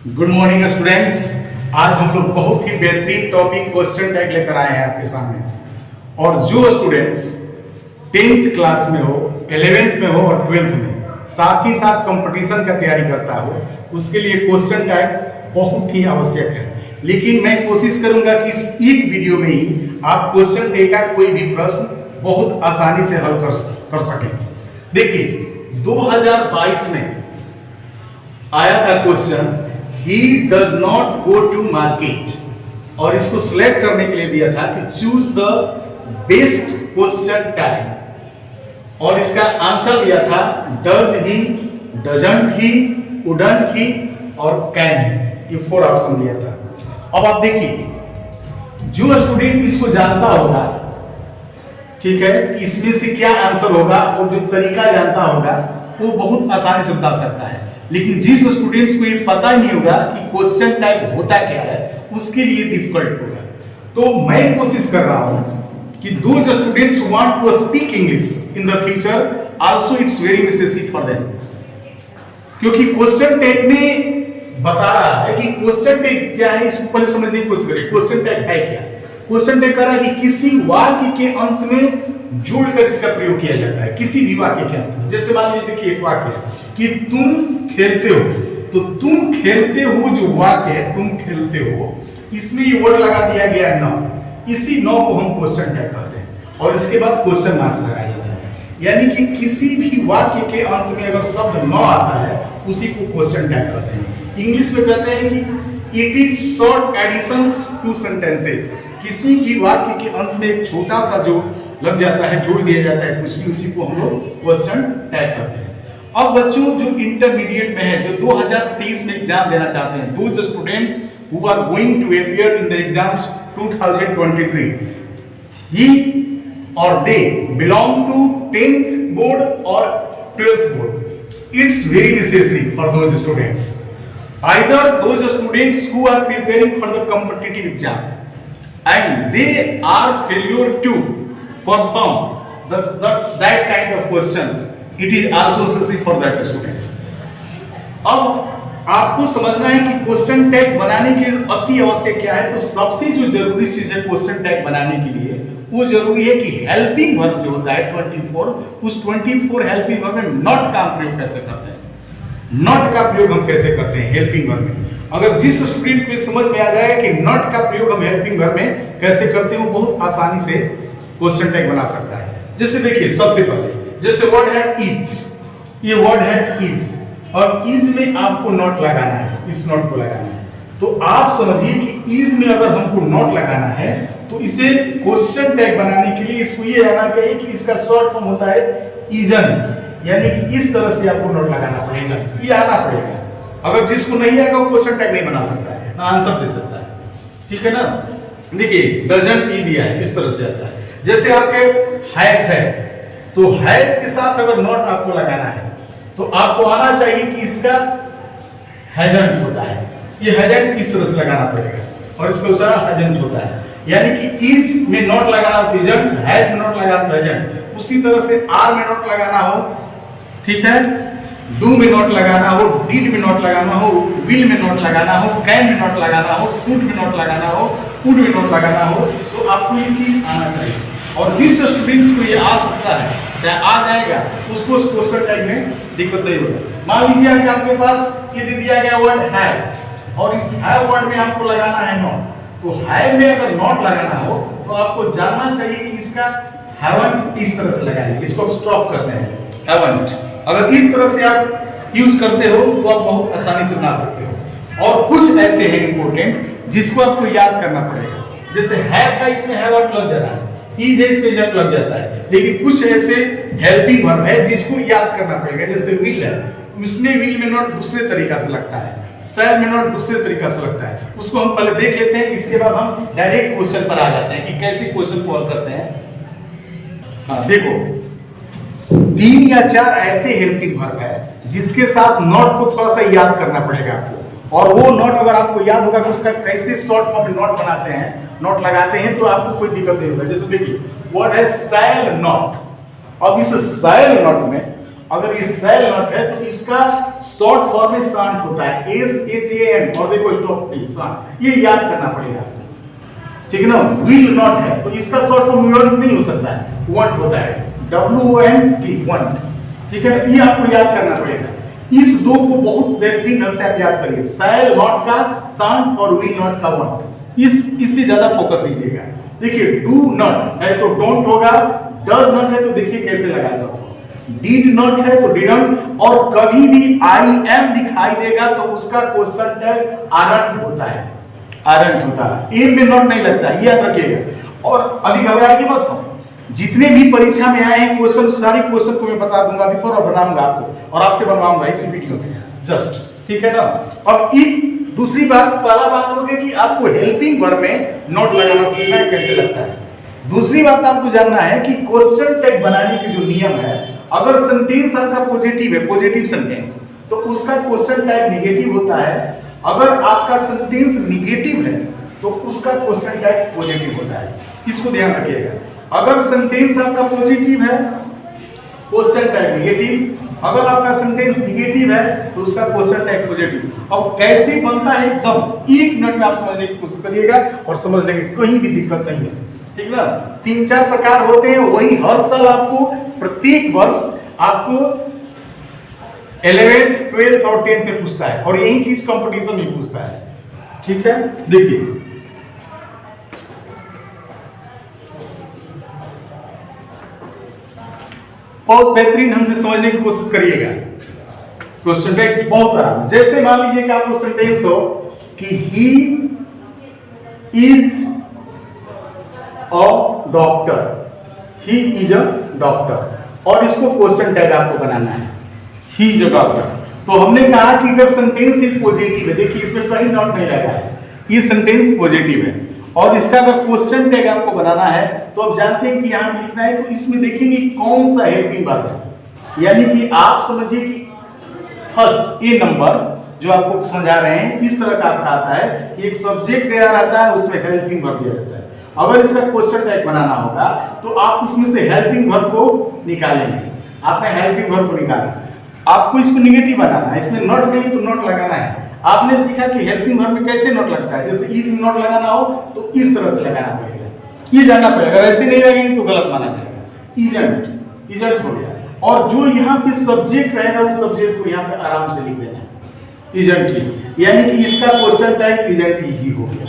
Good morning students. आज हम लोग बहुत ही बेहतरीन टॉपिक क्वेश्चन टैग लेकर आए हैं आपके सामने। और जो स्टूडेंट्स 10th क्लास में हो, 11th में हो और 12th में, साथ ही साथ कंपटीशन का तैयारी करता हो, उसके लिए क्वेश्चन टैग बहुत ही आवश्यक है। लेकिन मैं कोशिश करूंगा कि इस एक वीडियो में ही आप क्वेश्चन टैग का कोई भी प्रश्न बहुत आसानी से हल कर सकें। देखिए 2022 में आया था question, he does not go to market, और इसको सिलेक्ट करने के लिए दिया था कि choose the best question tag, और इसका आंसर दिया था does he, doesn't he, wouldn't he और कैन ही। ये 4 ऑप्शन दिया था। अब आप देखिए, जो स्टूडेंट इसको जानता होगा, ठीक है, इसमें से क्या आंसर होगा और जो तरीका जानता होगा वो बहुत आसानी से बता सकता है। लेकिन जिस स्टूडेंट्स को ये पता ही नहीं होगा कि क्वेश्चन टैग होता क्या है, उसके लिए डिफिकल्ट होगा। तो मैं कोशिश कर रहा हूं कि those students want to speak English in the future, also it's very necessary for them, क्योंकि क्वेश्चन टैग में बता रहा है कि क्वेश्चन टैग क्या है। इसको पहले समझने की कोशिश करें। क्वेश्चन टैग है क्या? क्वेश्चन टैग कर रहा है कि किसी वाक्य के अंत में जोड़कर इसका प्रयोग किया जाता है, किसी भी वाक्य के अंत में। जैसे मान लीजिए, देखिए एक वाक्य कि तुम खेलते हो, तो तुम खेलते हो जो वाक्य है, तुम खेलते हो, इसमें ये वर्ड लगा दिया गया है नाउ। इसी नाउ को हम क्वेश्चन टैग कहते हैं और इसके बाद क्वेश्चन मार्क्स लगाया जाता है। यानी कि किसी भी वाक्य के अंत में अगर शब्द नाउ आता है, उसी को क्वेश्चन टैग कहते हैं। इंग्लिश में कहते हैं कि it is short additions to sentences. किसी भी वाक्य के अंत में एक छोटा सा जो लग जाता है, जोड़ दिया जाता है कुछ भी, उसी को हम लोग क्वेश्चन टैग करते हैं। अब बच्चों जो इंटरमीडिएट में है, जो 2023 में एग्जाम देना चाहते हैं, दो students who are going to appear in the exams 2023, ही और they belong to 10th board और 12th board, it's very necessary for those students, either those students who are preparing for the competitive exam and they are failure to perform that kind of questions, it is also necessary for that students. अब आपको समझना है कि question tag बनाने के अति आवश्यक क्या है। तो सबसे जो जरूरी चीज है क्वेश्चन टैग बनाने के लिए, वो जरूरी है कि हेल्पिंग वर्ब जो होता है 24, उस 24 हेल्पिंग वर्ब में नॉट का प्रयोग कैसे करते हैं, नॉट का प्रयोग हम कैसे करते हैं हेल्पिंग वर्ब में। अगर जिस स्टूडेंट को समझ में आ जाएगा कि नॉट का प्रयोग हम हेल्पिंग वर्ब में कैसे करते हैं, वो बहुत आसानी से क्वेश्चन टैग बना सकता है। जैसे देखिए, सबसे पहले जैसे वर्ड है इज, ये वर्ड है इज, और इज में आपको नॉट लगाना है, इस नॉट को लगाना है। तो आप समझिए कि इज में अगर हमको नॉट लगाना है, तो इसे क्वेश्चन टैग बनाने के लिए इसको ये आना चाहिए कि इसका शॉर्ट फॉर्म होता है इजन, यानी कि इस तरह से आपको नोट लगाना पड़ेगा, ये आना पड़ेगा। अगर जिसको नहीं आएगा वो क्वेश्चन टैग नहीं बना सकता है, ना आंसर दे सकता है, ठीक है ना। देखिए डजंट ही दिया है, इस तरह से आता है। जैसे आपके हैज है, तो हैज के साथ अगर नॉट आपको लगाना है, तो आपको आना चाहिए कि इसका हैजंट होता है, ये हैजंट इस तरह से लगाना पड़ेगा, और इसका उच्चारण हैजंट होता है। यानी कि इज में नॉट लगाना तो इजंट, हैज में नॉट लगाना तो हैजंट। उसी तरह से आर में नॉट लगाना हो, ठीक है, डू में नॉट लगाना हो, डिड में नॉट लगाना हो, विल में नॉट लगाना हो, कैन में नॉट लगाना हो, शुड में नॉट लगाना हो, कुड में नॉट लगाना हो, तो आपको ये चीज आना चाहिए। और जिस स्टूडेंट्स को ये आ सकता है, चाहे आ जाएगा, उसको उस क्वेश्चन टैग में दिक्कत नहीं होगा। मान लीजिए कि आपके पास ये दे दिया गया वर्ड है, और इस है वर्ड में आपको लगाना है नॉट, तो है में अगर नॉट लगाना हो, तो आपको जानना चाहिए कि इसका हैवंट इस तरह से लगाएंगे, इसको आप स्टॉप करते हैं हैवंट। अगर इस तरह से आप यूज करते हो तो आप बहुत आसानी से बना सकते हो। और कुछ ऐसे हैं इंपॉर्टेंट जिसको आपको याद करना पड़ेगा। जैसे हैव का इसमें हैवंट लग जाता है, इज है इसमें जब लग जाता है, लेकिन कुछ ऐसे हेल्पिंग वर्ब है जिसको याद करना पड़ेगा। जैसे विल है, उसमें विल में नॉट दूसरे तरीका से लगता है, शैल में नॉट दूसरे तरीका से लगता है। उसको हम पहले देख लेते हैं, इसके बाद हम डायरेक्ट क्वेश्चन पर आ जाते हैं कि कैसे क्वेश्चन को हल करते हैं। हाँ देखो, 3 या 4 ऐसे हेल्पिंग वर्ब है जिसके साथ नॉट को थोड़ा सा याद करना पड़ेगा आपको, और वो नॉट अगर आपको याद होगा कि उसका कैसे शॉर्ट फॉर्म में नॉट बनाते हैं, नॉट लगाते हैं, तो आपको कोई दिक्कत नहीं होगा। जैसे देखिए वर्ड है शैल नॉट, अब इस शैल नॉट में अगर ये शैल नॉट है तो इसका शॉर्ट फॉर्म में शांत होता है, SHAN, और देखो स्टॉप शांत, ये याद करना पड़ेगा, ठीक है ना। विल नॉट है तो इसका शॉर्ट फॉर्म वांट नहीं हो सकता है, वांट होता है, WONT, वांट, ठीक है। ये आपको याद करना पड़ेगा। इस दो को बहुत बेहतरीन ढंग से आप याद करिए, शैल नॉट का शांत और विल नॉट का वांट, इस पे ज्यादा फोकस दीजिएगा। देखिए डू नॉट है तो डोंट होगा, डज नॉट है तो देखिए कैसे लगा सकते, डिड नॉट है तो डिडंट, और कभी भी आई एम दिखाई देगा तो उसका क्वेश्चन टैग आरंट होता है, आरंट होता है, एम में नॉट नहीं लगता, ये याद रखिएगा। और अभी घबराइए मत हो, जितने भी परीक्षा में आए हैं क्वेश्चन, सारे क्वेश्चन को मैं बता दूंगा बिफोर और बनाऊंगा आपको, और आपसे बनवाऊंगा इसी वीडियो में जस्ट, ठीक है ना। अब एक दूसरी बात, पहला बात हो गया कि आपको हेल्पिंग वर्ब में नॉट लगाना सीखना है, कैसे लगता है। दूसरी बात आपको जानना है कि क्वेश्चन टैग बनाने के जो नियम है, अगर सेंटेंस आपका पॉजिटिव है, पॉजिटिव सेंटेंस, तो उसका क्वेश्चन टैग नेगेटिव होता है। अगर आपका सेंटेंस नेगेटिव है तो उसका क्वेश्चन टैग पॉजिटिव होता है, इसको ध्यान रखिएगा। अगर सेंटेंस आपका पॉजिटिव है, क्वेश्चन टैग नेगेटिव, अगर आपका सेंटेंस नेगेटिव है तो उसका क्वेश्चन टैग पॉजिटिव। अब कैसे बनता है एकदम 1 मिनट में आप समझने की कोशिश करिएगा और समझ लेंगे, कहीं भी दिक्कत नहीं है, ठीक ना। 3-4 प्रकार होते हैं, वही हर साल आपको प्रत्येक वर्ष आपको 11th, 12th और 10th में पूछता है, और यही चीज कंपटीशन में पूछता है, ठीक है। देखिए बहुत बेहतरीन ढंग से समझने की कोशिश करिएगा। क्वेश्चन टैग बहुत आराम, जैसे मान लीजिए कि आपको सेंटेंस हो कि he is a doctor, he is a doctor, और इसको क्वेश्चन टैग आपको बनाना है, ही इज अ डॉक्टर। तो हमने कहा कि अगर सेंटेंस एक पॉजिटिव है, देखिए इसमें कहीं नॉट नहीं लगा है, ये सेंटेंस पॉजिटिव है, और इसका अगर क्वेश्चन टैग आपको बनाना है तो आप जानते हैं कि यहां लिखना है, तो इसमें देखेंगे कौन सा हेल्पिंग वर्ब है, यानी कि आप समझिए कि फर्स्ट ए नंबर जो आपको समझा रहे हैं, इस तरह का आपका आता है कि एक सब्जेक्ट दिया रहता है, उसमें हेल्पिंग वर्ब दिया रहता है। अगर इसका क्वेश्चन टैग बनाना होगा तो आप उसमें से हेल्पिंग वर्ब को निकालेंगे, आपने हेल्पिंग वर्ब को निकाला, आपको इसको नेगेटिव बनाना है, इसमें नॉट नहीं तो नॉट लगाना है। आपने सीखा कि हेल्पिंग वर्ब में कैसे नॉट लगता है, जैसे इज नॉट लगाना हो तो इस तरह से लगाना पड़ेगा, ये जानना पड़ेगा, अगर ऐसे नहीं लगेंगे तो गलत माना जाएगा। इजंट, इजंट हो गया, और जो यहाँ पे सब्जेक्ट रहेगा उस सब्जेक्ट को यहाँ पे आराम से लिख देना है, इजंट ही, यानी कि इसका क्वेश्चन टैग इजंट ही हो गया।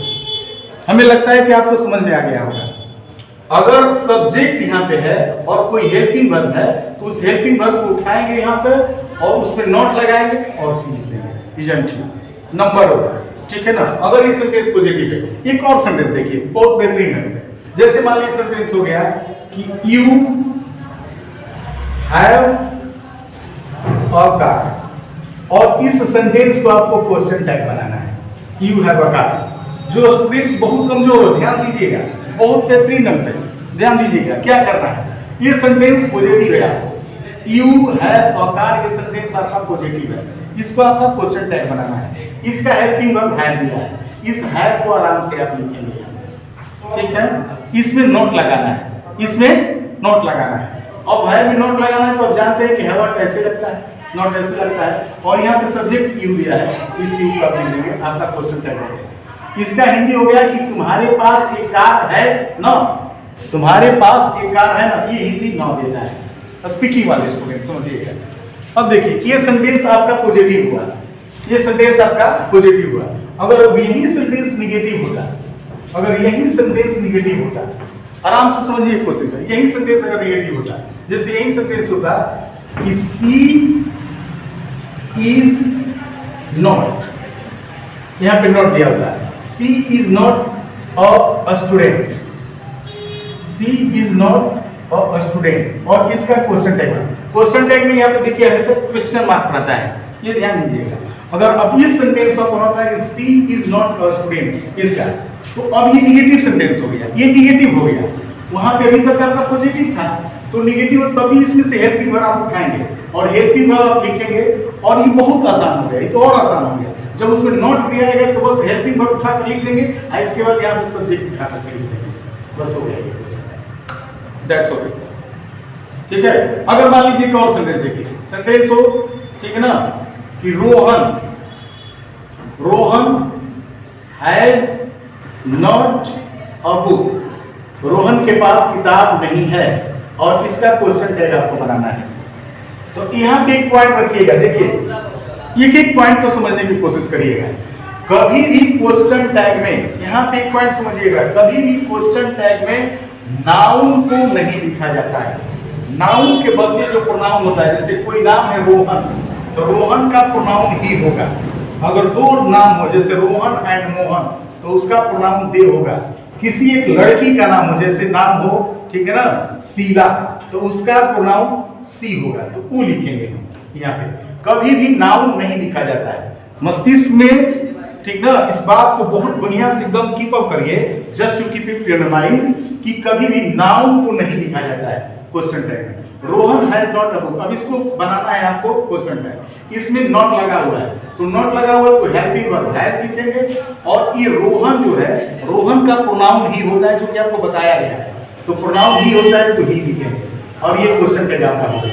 हमें लगता है कि आपको समझ में आ गया होगा। अगर सब्जेक्ट यहाँ पे है और कोई हेल्पिंग वर्ब है तो उस हेल्पिंग वर्ब को उठाएंगे यहाँ पे और उसमें नॉट लगाएंगे और लिख देंगे, इजंट ही, नंबर होगा, ठीक है ना। अगर ये सेंटेंस पॉजिटिव है, एक और सेंटेंस देखिए बहुत बेहतरीन है, जैसे मान लीजिए सेंटेंस हो गया कि यू हैव अ कार, और इस सेंटेंस को आपको क्वेश्चन टैग बनाना है, यू हैव अ कार। जो स्टूडेंट्स बहुत कमजोर हो, ध्यान दीजिएगा, बहुत बेहतरीन ढंग से ध्यान दीजिएगा, क्या करना है, ये सेंटेंस पॉजिटिव है, यू हैव अ कार, ये सेंटेंस आपका पॉजिटिव है, इसको आपका क्वेश्चन टैग बनाना है। इसका हेल्पिंग वर्ब हैव दिया है, इस हैव को आराम से आप लिखेंगे, ठीक है। इसमें नोट लगाना है, इसमें नोट लगाना है, अब हैव में नोट लगाना है तो आप जानते हैं कि हैव कैसे लगता है, नॉट ऐसे लगता है, और यहाँ पे सब्जेक्ट यू दिया है, इस यू को आप लिख देंगे, आपका क्वेश्चन टैग हो गया। इसका हिंदी हो गया कि तुम्हारे पास एक कार है ना, तुम्हारे पास एक कार है ना, ये हिंदी ना देता है स्पीकिंग वाले स्टूडेंट, समझिएगा। अब देखिए ये सेंटेंस आपका पॉजिटिव हुआ, ये सेंटेंस आपका पॉजिटिव हुआ। अगर यही सेंटेंस नेगेटिव होता, अगर यही सेंटेंस नेगेटिव होता, आराम से समझिए कोशिश करें, यही सेंटेंस अगर नेगेटिव होता, जैसे यही सेंटेंस होता कि सी इज नॉट, यहाँ पे नॉट दिया होता है, she is not a student, she is not a student, और इसका क्वेश्चन टैग, क्वेश्चन टैग में यहाँ पे देखिए हमेशा क्वेश्चन मार्क रहता है, ये ध्यान दीजिएगा। अगर अब इस सेंटेंस को पढ़ा होता है कि सी इज नॉट अ स्टूडेंट इसका, तो अब ये नेगेटिव सेंटेंस हो गया, ये नेगेटिव हो गया, वहां पे अभी तक आपका पॉजिटिव था तो नेगेटिव, तभी इसमें से हेल्पिंग वर्ब आप उठाएंगे और हेल्पिंग वर्ब आप लिखेंगे, और ये बहुत आसान हो गया, ये तो और आसान हो गया। जब उसमें नॉट दिया जाएगा तो बस हेल्पिंग वर्ब उठा कर लिख देंगे, और इसके बाद यहाँ से सब्जेक्ट उठा कर लिख देंगे, बस हो गया ये क्वेश्चन, दैट्स ऑल, ठीक है। अगर मान लीजिए एक और सेंटेंस देखिए, सेंटेंस हो, ठीक है ना, कि Rohan has not a book, Rohan के पास किताब नहीं है, और इसका क्वेश्चन टैग आपको बनाना है। तो यहाँ पे एक पॉइंट रखिएगा, देखिए एक पॉइंट को समझने की कोशिश करिएगा। कभी भी क्वेश्चन टैग में, यहाँ पे एक पॉइंट समझिएगा, कभी भी क्वेश्चन टैग में नाउन को नहीं लिखा जाता है। नाउन के बदले जो प्रोनाउन होता है, जैसे कोई नाम है रोहन, तो रोहन का प्रोनाउन ही होगा। अगर दो नाम हो, जैसे रोहन एंड मोहन, तो उसका प्रोनाउन दे होगा। किसी एक लड़की का नाम हो, जैसे नाम हो, ठीक है ना, शीला, तो उसका प्रोनाउन सी होगा, तो वो लिखेंगे हम यहाँ पे। कभी भी नाउन नहीं लिखा जाता है मस्तिष्क में, ठीक ना। इस बात को बहुत बढ़िया से एकदम कीप अप करिए, just to keep it in mind, कि कभी भी नाउन को नहीं लिखा जाता है क्वेश्चन टैग में। Rohan has not a book, अब इसको बनाना है आपको क्वेश्चन टैग। इसमें नॉट लगा हुआ है, तो नॉट लगा हुआ है तो हेल्पिंग वर्ब हैज लिखेंगे, और ये रोहन जो है, रोहन का प्रोनाउन ही होता है, जो कि आपको बताया गया है, तो प्रोनाउन ही होता है तो ही लिखेंगे, और ये क्वेश्चन टैग आपका होगा।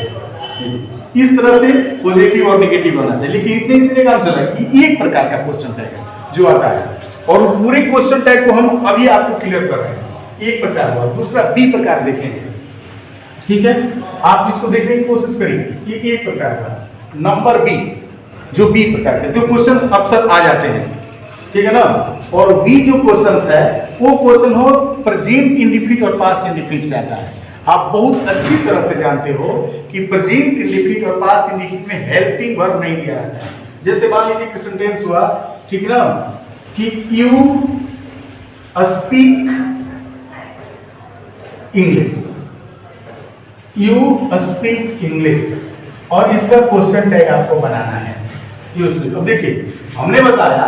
इस तरह से पॉजिटिव और नेगेटिव बनाते हैं, लेकिन इतने से काम चला। ये एक प्रकार का क्वेश्चन टैग है जो आता है, और पूरे क्वेश्चन टैग को हम अभी आपको क्लियर कर रहे हैं। एक प्रकार हुआ, दूसरा बी प्रकार देखेंगे, ठीक है। आप इसको देखने की कोशिश करिए, ये एक प्रकार का नंबर बी, जो बी प्रकार के जो क्वेश्चन अक्सर आ जाते हैं, ठीक है ना। और बी जो क्वेश्चन है वो क्वेश्चन हो प्रेजेंट इंडेफिनिट और पास्ट इंडेफिनिट से आता है। आप बहुत अच्छी तरह से जानते हो कि प्रेजेंट इंडेफिनिट और पास्ट इंडेफिनिट में हेल्पिंग वर्ब नहीं दिया जाता है। जैसे मान लीजिए कि सेंटेंस हुआ, ठीक ना, कि you speak English, you speak English, और इसका क्वेश्चन टैग आपको बनाना है यू स्पीक। अब देखिए हमने बताया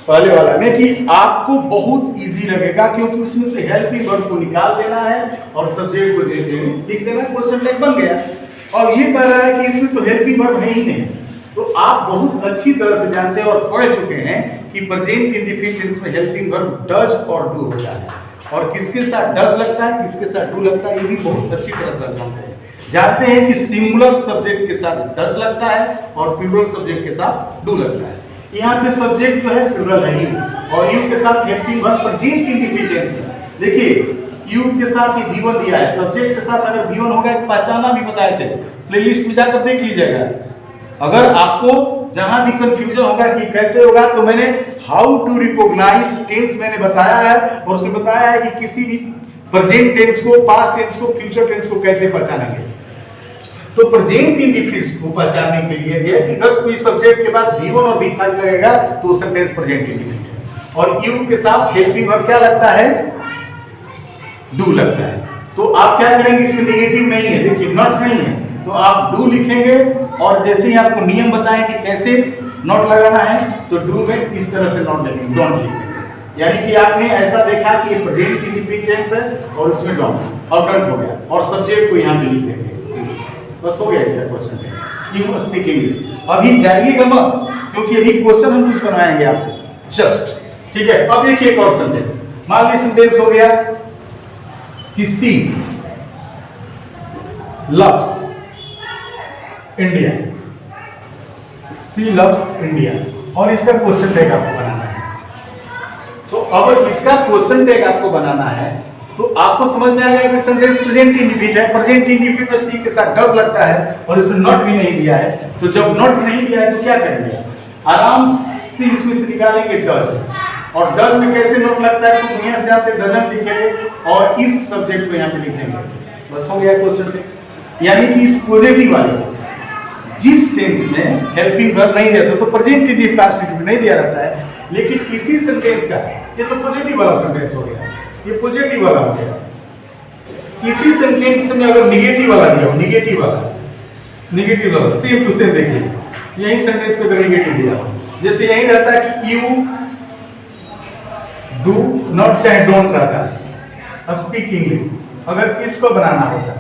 पहले वाला में कि आपको बहुत इजी लगेगा, क्योंकि उसमें से हेल्पिंग वर्ब को निकाल देना है और सब्जेक्ट को लिख देना, क्वेश्चन टैग बन गया। और ये कह रहा है कि इसमें तो हेल्पिंग वर्ब है ही नहीं, तो आप बहुत अच्छी तरह से जानते हैं और पढ़ चुके हैं कि प्रेजेंट इंडेफिनिट टेंस में हेल्पिंग वर्ब डज और डू होता है, और किसके साथ डज लगता है, किसके साथ डू लगता है, ये भी बहुत अच्छी तरह से जानते हैं। जानते हैं कि सिंगुलर सब्जेक्ट के साथ डज लगता है और प्लूरल सब्जेक्ट के साथ डू लगता है। यहाँ पे सब्जेक्ट जो है प्लूरल है यू, और यू के साथ helping verb present indefinite tense है। देखिए यू के साथ ये V1 दिया है, सब्जेक्ट के साथ अगर V1 होगा, पहचाना भी बताए थे, प्लेलिस्ट में जाकर देख लीजिएगा। अगर आपको जहां भी कंफ्यूजन होगा कि कैसे होगा, तो मैंने हाउ टू रिकॉग्नाइज टेंस मैंने बताया है, और उसमें बताया है कि किसी भी प्रेजेंट टेंस को, पास्ट टेंस को, फ्यूचर टेंस को कैसे पहचानेंगे। तो प्रेजेंट इंडेफिनिट को पहचानने के लिए ये कि अगर कोई सब्जेक्ट के बाद V1 और V5 लगेगा तो सेंटेंस प्रेजेंट इंडेफिनिट है, और यू के साथ हेल्पिंग वर्ब क्या लगता है, डू लगता है। तो आप क्या करेंगे, इसमें नेगेटिव नहीं है, देखिए नॉट नहीं है, तो आप डू लिखेंगे, और जैसे ही आपको नियम बताएं कि कैसे नॉट लगाना है, तो डू में इस तरह से नॉट लिखेंगे, डोंट लिखेंगे। यानी कि आपने ऐसा देखा कि ये प्रेजेंट इंडेफिनिट टेंस है और उसमें डोंट, और डोंट हो गया, और सब्जेक्ट को यहाँ पे लिख देंगे, बस हो गया इसका क्वेश्चन है। You speak English. अभी जाइएगा मत, क्योंकि अभी क्वेश्चन हम कुछ बनाएंगे आपको जस्ट, ठीक है। अब देखिए एक और सेंटेंस, मान लीजिए सेंटेंस हो गया कि सी लव्स इंडिया, सी लव्स इंडिया, और इसका क्वेश्चन टैग आपको बनाना है। तो अगर इसका क्वेश्चन टैग आपको बनाना है तो आपको समझ में आ जाएगा कि सेंटेंस प्रेजेंट इंडेफिनिट है, प्रेजेंट इंडेफिनिट में सी के साथ डज लगता है, और इसमें नॉट भी नहीं दिया है। तो जब नॉट नहीं दिया है तो क्या करेंगे, आराम से इसमें से निकालेंगे डज, और डज में कैसे नॉट लगता है तो दुनिया से जानते डजंट लिखेंगे, और इस सब्जेक्ट को यहाँ पे लिखेंगे, बस हो गया क्वेश्चन टैग। यानी कि इस पॉजिटिव वाले जिस टेंस में हेल्पिंग वर्ब नहीं रहता, तो प्रेजेंट इंडेफिनिट पास्ट इंडेफिनिट नहीं दिया रहता है, लेकिन इसी सेंटेंस का, ये तो पॉजिटिव वाला सेंटेंस हो गया, ये पॉजिटिव वाला हो गया। इसी सेंटेंस में अगर नेगेटिव वाला दिया हो, नेगेटिव वाला सेम टू सेम देखिए, यही सेंटेंस पे अगर नेगेटिव दिया हो, जैसे यही रहता है कि यू डू नॉट चाहे डोंट रहता है, स्पीक इंग्लिश, अगर इसको बनाना होता,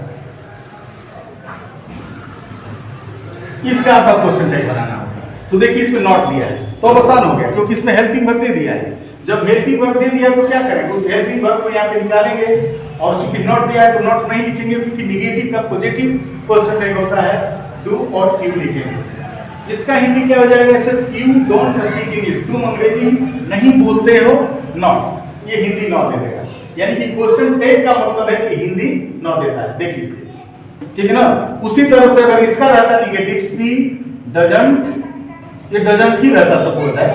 इसका आपका क्वेश्चन टैग बनाना होगा, तो देखिए इसमें नॉट दिया है, तो अब आसान हो गया, क्योंकि इसमें हेल्पिंग वर्ब दे दिया है। जब हेल्पिंग वर्ब दे दिया तो क्या करेंगे, उस हेल्पिंग वर्ब को यहाँ पे निकालेंगे, और चूंकि नॉट दिया है तो नॉट नहीं लिखेंगे, क्योंकि निगेटिव का पॉजिटिव क्वेश्चन टैग होता है, डू और यू लिखेंगे। इसका हिंदी क्या हो जाएगा sir? You don't speak English, तुम अंग्रेजी नहीं बोलते हो, नॉट, ये हिंदी नॉट दे देगा। यानी कि क्वेश्चन टेक का मतलब है कि हिंदी नॉट देता है, देख लीजिए, ठीक है ना। उसी तरह से अगर इसका रहता निगेटिव, सी डजंट, ये डजंट ही रहता सपोज है,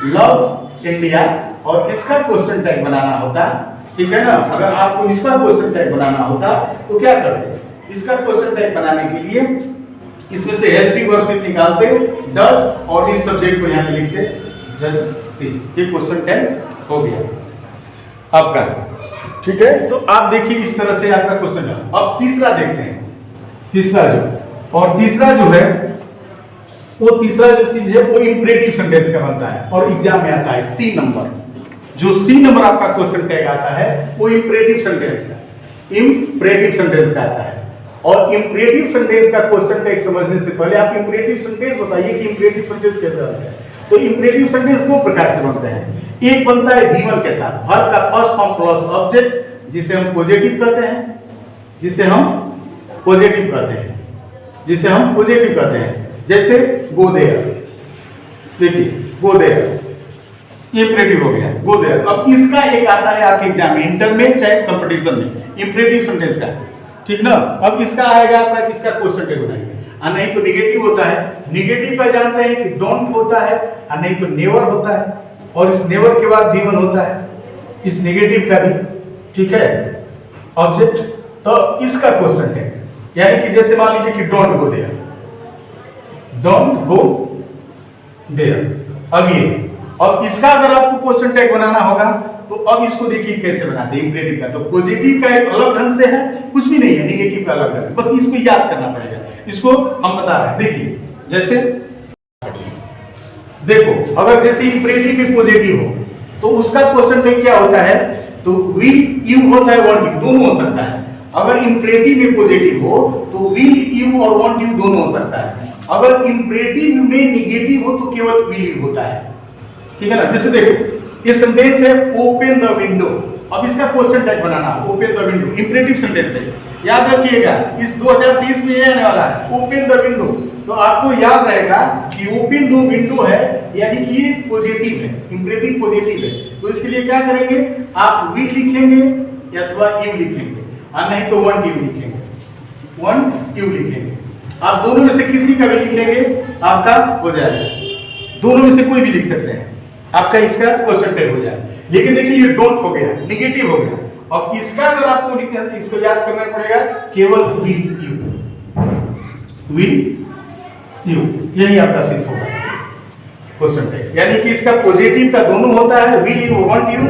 लव इंडिया, और इसका क्वेश्चन टैग बनाना होता, ठीक है ना। अगर आपको इसका क्वेश्चन टैग बनाना होता तो क्या करते? इसका क्वेश्चन टैग बनाने के लिए इसमें से हेल्पिंग वर्ब से निकालते डज और इस सब्जेक्ट को यहां पे लिखते जज सी, ये क्वेश्चन टैग हो गया आपका, ठीक है। तो आप देखिए इस तरह से आपका क्वेश्चन है। अब तीसरा देखते हैं, तीसरा जो है वो तीसरा जो चीज है वो इंपरेटिव सेंटेंस का बनता है और एग्जाम में आता है सी नंबर। जो सी नंबर आपका क्वेश्चन टैग आता है वो इंपरेटिव सेंटेंस का, इंपरेटिव सेंटेंस का आता है। और इंपरेटिव सेंटेंस का क्वेश्चन टैग समझने से पहले आप इंपरेटिव सेंटेंस बताइए कि इंपरेटिव सेंटेंस कैसे बनता है। तो इंपरेटिव सेंटेंस दो प्रकार से बनते हैं। एक बनता है V1 के साथ, वर्ब का फर्स्ट फॉर्म प्लस ऑब्जेक्ट, जिसे हम पॉजिटिव कहते हैं, जिसे हम पॉजिटिव कहते हैं, जैसे गो देयर, देखिए गो देयर, ये इंपरेटिव हो गया, गो देयर। अब इसका एक आता है आपके एग्जाम में, इंटर में चाहे कंपटीशन में, इंपरेटिव सेंटेंस का, ठीक ना। अब इसका आएगा आपका किसका क्वेश्चन टैग बनाएंगे, और नहीं तो नेगेटिव होता है। नेगेटिव का जानते हैं कि डोंट होता है, और नहीं तो नेवर होता है, और इस नेवर के बाद V1 होता है, इस नेगेटिव का भी, ठीक है, ऑब्जेक्ट। तो इसका क्वेश्चन टैग, यानी कि जैसे मान लीजिए कि don't go there, don't go there. अब इसका अगर आपको क्वेश्चन टैग बनाना होगा तो अब इसको देखिए कैसे बनाते हैं इंपरेटिव का। तो पॉजिटिव का एक अलग ढंग से है, कुछ भी नहीं है, नेगेटिव का अलग ढंग, बस इसको याद करना पड़ेगा। इसको हम बता रहे हैं, देखिए जैसे देखो, अगर जैसे इंपरेटिव में पॉजिटिव हो तो उसका क्वेश्चन टैग क्या होता है? तो विल यू होता है, वांट यू दोनों हो सकता है। अगर इंपरेटिव में पॉजिटिव हो तो विल यू और वांट यू दोनों हो सकता है। अगर इंपरेटिव में नेगेटिव हो तो केवल विल यू होता है, ठीक है ना। जैसे देखो ये सेंटेंस है ओपन द विंडो, अब इसका question tag banana, open the window imperative sentence है, याद रखिएगा इस 2030 में ये आने वाला है ओपन द विंडो। तो आपको याद रहेगा कि ओपन द विंडो है, यानी कि ये पॉजिटिव है, इंपरेटिव पॉजिटिव है। तो इसके लिए क्या करेंगे, आप विल लिखेंगे अथवा यू लिखेंगे, और नहीं तो वांट यू लिखेंगे, वांट यू लिखेंगे। आप दोनों में से किसी का भी लिखेंगे आपका हो जाएगा, दोनों में से कोई भी लिख सकते हैं, आपका इसका क्वेश्चन टैग हो जाए। लेकिन देखिए ये डोंट हो गया, नेगेटिव हो गया। अब इसका अगर आपको लिखना है, इसको याद करना पड़ेगा केवल विल यू, यही आपका सिर्फ होगा क्वेश्चन टैग। यानी कि इसका पॉजिटिव का दोनों होता है, विल यू वांट यू,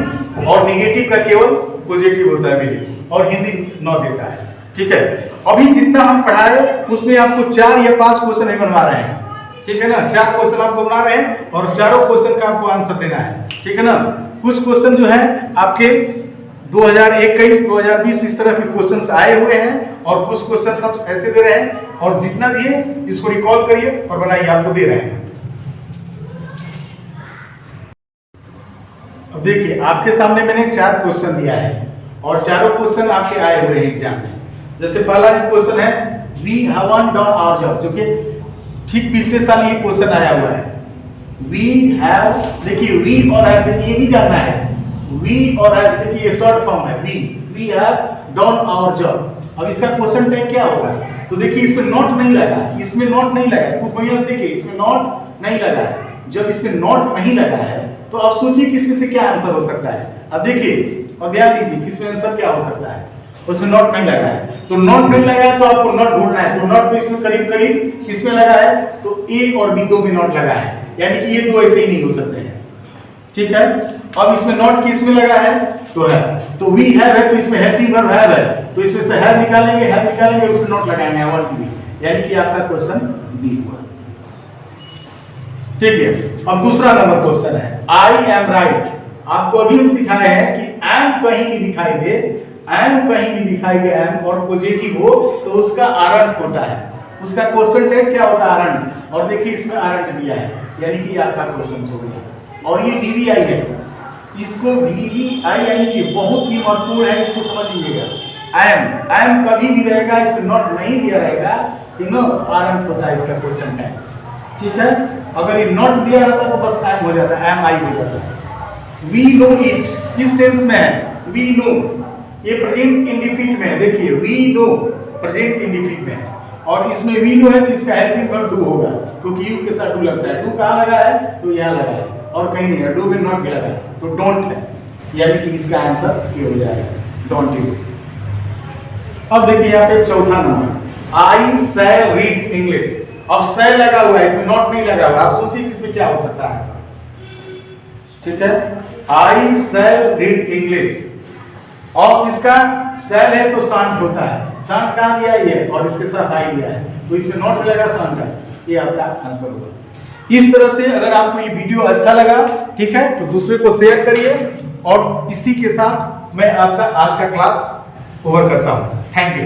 और नेगेटिव का केवल पॉजिटिव होता है विल यू, और हिंदी न देता है, ठीक है। अभी जितना हम पढ़ाए उसमें आपको 4 या 5 क्वेश्चन ही बनवा रहे हैं, ठीक है ना। 4 क्वेश्चन आपको बना रहे हैं और चारों क्वेश्चन का आपको आंसर देना है, ठीक है ना। कुछ क्वेश्चन जो है आपके 2021, 2020 इस तरह के क्वेश्चंस आए हुए हैं, और कुछ क्वेश्चन सब ऐसे दे रहे हैं, और जितना भी है इसको रिकॉल करिए और बनाइए, आपको दे रहे हैं। अब देखिए आपके सामने मैंने 4 क्वेश्चन दिया है, और चारों क्वेश्चन आपके आए हुए हैं एग्जाम में। जैसे पहला क्वेश्चन है we have done our job, जो कि ठीक पिछले साल ये क्वेश्चन आया हुआ है। वी हैव, देखिए वी और हैव, देखिए ये भी जानना है, वी और हैव, देखिए ये शॉर्ट फॉर्म है, we have done our job. अब इसका क्वेश्चन टैग क्या होगा? तो देखिए इसमें नॉट नहीं लगा, इसमें नॉट नहीं लगा है, खूब बढ़िया से देखिए इसमें नॉट नहीं लगा है। जब इसमें नॉट नहीं लगा है तो आप सोचिए कि इसमें से क्या आंसर हो सकता है। अब देखिए और ध्यान दीजिए कि इसमें आंसर क्या हो सकता है, उसमें नॉट नहीं लगा है। तो नॉट नहीं लगा है तो आपको नॉट ढूंढना है। तो नॉट तो इसमें करीब करीब किसमें लगा है? तो ए और बी दो में नॉट लगा है, यानी कि ये दो ऐसे ही नहीं हो सकते हैं, ठीक है। अब इसमें नॉट किसमें लगा है? तो है, तो वी हैव है, तो इसमें हेल्पिंग वर्ब हैव है, तो इसमें से हैव निकालेंगे उसमें नॉट लगाएंगे, I want to be, यानी कि आपका क्वेश्चन बी हुआ, ठीक है। अब दूसरा नंबर क्वेश्चन है आई एम राइट। आपको अभी हम सिखाए हैं कि एम कहीं भी दिखाई दे, एम कहीं भी दिखाई दे, एम और पॉजिटिव हो तो उसका आरंट होता है, उसका क्वेश्चन टैग क्या होता है? आरंट। और देखिए इसमें आरंट दिया है, यानी कि आपका क्वेश्चन हो गया। और ये वीवीआई है, इसको वीवीआई यानी कि बहुत ही महत्वपूर्ण है, इसको समझ लीजिएगा। एम कभी भी रहेगा, इसमें नॉट नहीं दिया रहेगा यू नो आरंभ होता है इसका क्वेश्चन टैग, ठीक है। अगर ये नॉट दिया रहता तो बस एम हो जाता, एम आई हो जाता। वी नो इट किस टेंस में है, वी नो, ये प्रेजेंट इंडिफिनिट में है, देखिए वी नो प्रेजेंट इंडिफिनिट में है, और इसमें वी नो है तो इसका हेल्पिंग वर्ब डू होगा, क्योंकि यू के साथ डू लगता है। डू कहाँ लगा है, तो यहाँ लगा है और कहीं नहीं है, डू में नॉट भी लगा है, तो डोंट है, यानी कि इसका आंसर ये हो जाएगा, डोंट यू। अब देखिए यहाँ पे चौथा नंबर, आई शैल रीड इंग्लिश। अब शैल लगा हुआ है, इसमें नॉट नहीं लगा हुआ, आप सोचिए इसमें क्या हो सकता है आंसर, ठीक है। आई शैल रीड इंग्लिश, और इसका शैल है तो शांत होता है, शांत कहाँ दिया है और इसके साथ आई दिया है, तो इसमें नॉट लगा शांत है, ये आपका आंसर होगा। इस तरह से अगर आपको ये वीडियो अच्छा लगा, ठीक है, तो दूसरे को शेयर करिए, और इसी के साथ मैं आपका आज का क्लास ओवर करता हूँ। Thank you.